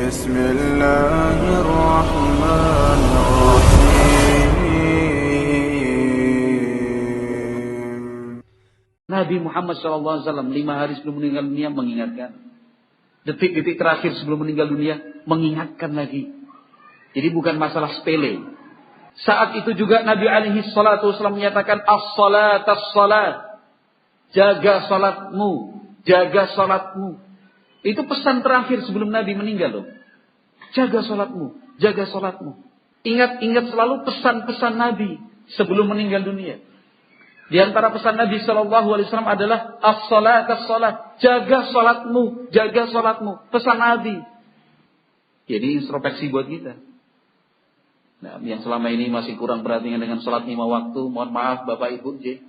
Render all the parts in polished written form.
بسم الله الرحمن الرحيم. Nabi Muhammad SAW 5 hari sebelum meninggal dunia mengingatkan. Detik-detik terakhir sebelum meninggal dunia mengingatkan lagi. Jadi bukan masalah sepele. Saat itu juga Nabi alaihi salatu wasallam menyatakan as-salat as-salat. Jaga salatmu, jaga salatmu. Itu pesan terakhir sebelum Nabi meninggal loh. Jaga salatmu, jaga salatmu. Ingat-ingat selalu pesan-pesan Nabi sebelum meninggal dunia. Di antara pesan Nabi SAW adalah as-salat as-salat. Jaga salatmu, jaga salatmu. Pesan Nabi. Jadi introspeksi buat kita. Nah, yang selama ini masih kurang perhatian dengan salat 5 waktu, mohon maaf Bapak Ibu J.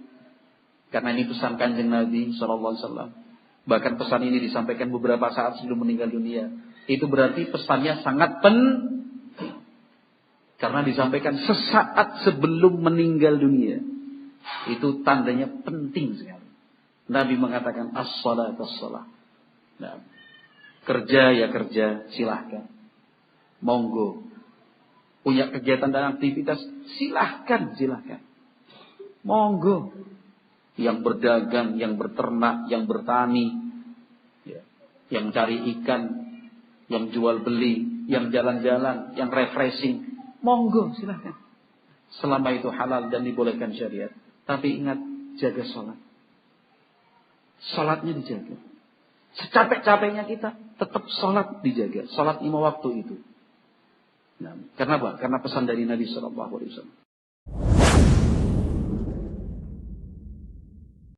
Karena ini pesan Kanjeng Nabi SAW. Bahkan pesan ini disampaikan beberapa saat sebelum meninggal dunia. Itu berarti pesannya sangat penting. Karena disampaikan sesaat sebelum meninggal dunia. Itu tandanya penting sekali. Nabi mengatakan as-salat as-salat. Nah, kerja ya kerja, silahkan. Monggo. Punya kegiatan dan aktivitas, silahkan. Monggo. Yang berdagang, yang berternak, yang bertani, yang cari ikan, yang jual beli, yang jalan-jalan, yang refreshing, monggo silahkan. Selama itu halal dan dibolehkan syariat. Tapi ingat, jaga sholat. Sholatnya dijaga. Secapek-capeknya kita, tetap sholat dijaga. Sholat 5 waktu itu. Nah, karena apa? Karena pesan dari Nabi SAW.